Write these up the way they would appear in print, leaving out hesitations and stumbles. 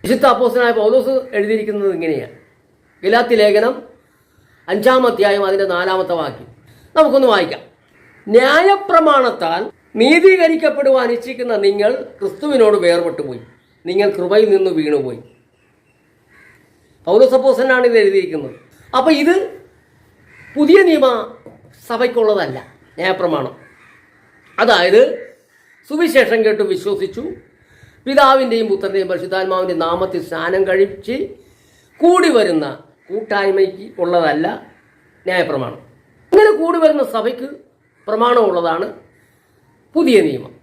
വിശുദ്ധ അപ്പോസ്തലനായ പൗലോസ് എഴുതിയിരിക്കുന്നത് ഇങ്ങനെയാണ്. ഗലാത്യ ലേഖനം 5-ാം അധ്യായം അതിൻ്റെ 4-ാമത്തെ വാക്യം നമുക്കൊന്ന് വായിക്കാം. ന്യായപ്രമാണത്താൽ നീതീകരിക്കപ്പെടുവാൻ ഇച്ഛിക്കുന്ന നിങ്ങൾ ക്രിസ്തുവിനോട് വേർപെട്ടുപോയി, നിങ്ങൾ കൃപയിൽ നിന്ന് വീണുപോയി. പൗലോസ് അപ്പോസ്തലനാണ് ഇത് എഴുതിയിരിക്കുന്നത്. അപ്പം ഇത് പുതിയ നിയമ സഭയ്ക്കുള്ളതല്ല ന്യായപ്രമാണം. അതായത് സുവിശേഷം കേട്ട് വിശ്വസിച്ചു, പിതാവിൻ്റെയും പുത്രൻ്റെയും പരിശുദ്ധാത്മാവിൻ്റെയും നാമത്തിൽ സ്നാനം കഴിച്ച് കൂടി വരുന്ന കൂട്ടായ്മയ്ക്ക് ഉള്ളതല്ല ന്യായപ്രമാണം. ഇങ്ങനെ കൂടി വരുന്ന സഭയ്ക്ക് പ്രമാണമുള്ളതാണ് പുതിയ നിയമം.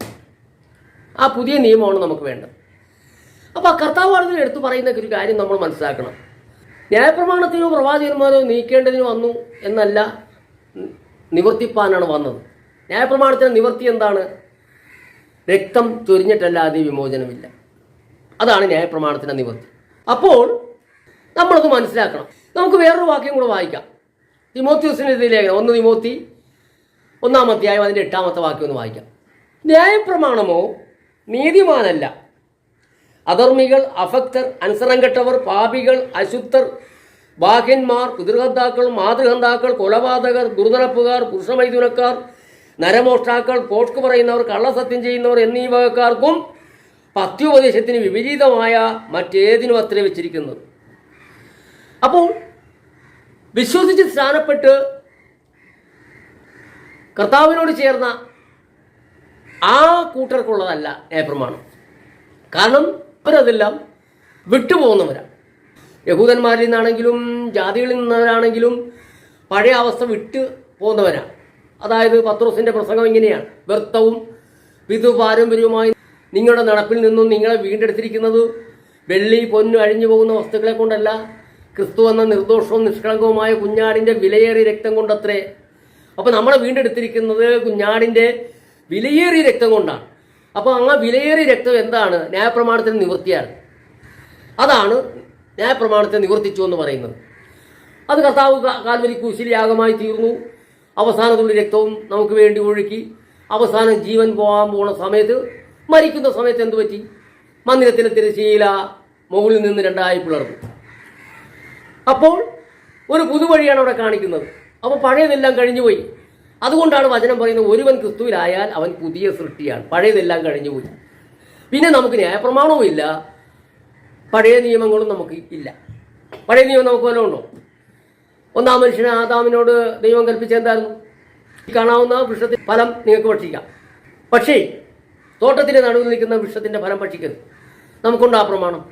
ആ പുതിയ നിയമമാണ് നമുക്ക് വേണ്ടത്. അപ്പോൾ ആ കർത്താവ് എടുത്തു പറയുന്ന ഒരു കാര്യം നമ്മൾ മനസ്സിലാക്കണം. ന്യായപ്രമാണത്തിനോ പ്രവാചകന്മാരോ നീക്കേണ്ടതിന് വന്നു എന്നല്ല, നിവർത്തിപ്പാനാണ് വന്നത്. ന്യായപ്രമാണത്തിന് നിവർത്തി എന്താണ്? രക്തം ചൊരിഞ്ഞിട്ടല്ലാതെ വിമോചനമില്ല. അതാണ് ന്യായപ്രമാണത്തിൻ്റെ നിവർത്തി. അപ്പോൾ നമ്മളത് മനസ്സിലാക്കണം. നമുക്ക് വേറൊരു വാക്യം കൂടെ വായിക്കാം. തിമോത്തിയോസിൻ്റെ ലേഖനം 1 തിമോത്തി 1-ാം അധ്യായം അതിൻ്റെ 8-ാമത്തെ വാക്യം ഒന്ന് വായിക്കാം. ന്യായപ്രമാണമോ നീതിമാനല്ല, അധർമ്മികൾ, അഭക്തർ, അനുസരണം കെട്ടവർ, പാപികൾ, അശുദ്ധർ, ബാഹ്യന്മാർ, പിതൃഹന്താക്കൾ, മാതൃഹന്താക്കൾ, കൊലപാതകർ, ദുർനടപ്പുകാർ, പുരുഷമൈഥുനക്കാർ, നരമോഷ്ടാക്കൾ, പോഷ്ക് പറയുന്നവർ, കള്ളസത്യം ചെയ്യുന്നവർ എന്നീ വകക്കാർക്കും പത്യോപദേശത്തിന് വിപരീതമായ മറ്റേതിനും അത്രേ വെച്ചിരിക്കുന്നത്. അപ്പോൾ വിശ്വസിച്ച് സ്നാനപ്പെട്ട് കർത്താവിനോട് ചേർന്ന ആ കൂട്ടർക്കുള്ളതല്ല ന്യായപ്രമാണം. കാരണം അവരതെല്ലാം വിട്ടുപോകുന്നവരാണ്. യഹൂദന്മാരിൽ നിന്നാണെങ്കിലും ജാതികളിൽ നിന്നവരാണെങ്കിലും പഴയ അവസ്ഥ വിട്ടു പോകുന്നവരാണ്. അതായത് പത്രോസിൻ്റെ പ്രസംഗം ഇങ്ങനെയാണ്: വ്യർത്ഥവും പിതൃപാരമ്പര്യവുമായി നിങ്ങളുടെ നടപ്പിൽ നിന്നും നിങ്ങളെ വീണ്ടെടുത്തിരിക്കുന്നത് വെള്ളി പൊന്നു അഴിഞ്ഞു പോകുന്ന വസ്തുക്കളെ കൊണ്ടല്ല, ക്രിസ്തു എന്ന നിർദോഷവും നിഷ്കളങ്കവുമായ കുഞ്ഞാടിൻ്റെ വിലയേറിയ രക്തം കൊണ്ടത്രേ. അപ്പോൾ നമ്മളെ വീണ്ടെടുത്തിരിക്കുന്നത് കുഞ്ഞാടിൻ്റെ വിലയേറിയ രക്തം കൊണ്ടാണ്. അപ്പോൾ ആ വിലയേറിയ രക്തം എന്താണ്? ന്യായപ്രമാണത്തിന് നിവൃത്തിയാണ്. അതാണ് ന്യായപ്രമാണത്തെ നിവർത്തിച്ചു എന്ന് പറയുന്നത്. അത് കർത്താവ് കാൽവരി ക്രൂശിൽ യാഗമായി തീർന്നു. അവസാന തുള്ളി രക്തവും നമുക്ക് വേണ്ടി ഒഴുക്കി അവസാനം ജീവൻ പോകാൻ പോകുന്ന സമയത്ത്, മരിക്കുന്ന സമയത്ത് എന്തു പറ്റി? മന്ദിരത്തിലെ തിരശ്ശീല മുകളിൽ നിന്ന് 2ആയി പിളർന്നു. അപ്പോൾ ഒരു പുതുവഴിയാണ് അവിടെ കാണിക്കുന്നത്. അപ്പോൾ പഴയതെല്ലാം കഴിഞ്ഞുപോയി. അതുകൊണ്ടാണ് വചനം പറയുന്നത്, ഒരുവൻ ക്രിസ്തുവിലായാൽ അവൻ പുതിയ സൃഷ്ടിയാണ്, പഴയതെല്ലാം കഴിഞ്ഞുപോയി. പിന്നെ നമുക്ക് ന്യായപ്രമാണവും ഇല്ല, പഴയ നിയമങ്ങളും നമുക്ക് ഇല്ല. പഴയ നിയമം നമുക്ക് വല്ലതും ഉണ്ടോ? ഒന്നാം മനുഷ്യന് ആദാമിനോട് ദൈവം കൽപ്പിച്ചെന്തായിരുന്നു? കാണാവുന്ന വൃക്ഷത്തിന്റെ ഫലം നിങ്ങൾക്ക് ഭക്ഷിക്കാം, പക്ഷേ തോട്ടത്തിന്റെ നടുവിൽ നിൽക്കുന്ന വൃക്ഷത്തിന്റെ ഫലം ഭക്ഷിക്കരുത്. നമുക്കുണ്ട് ആ പ്രമാണം.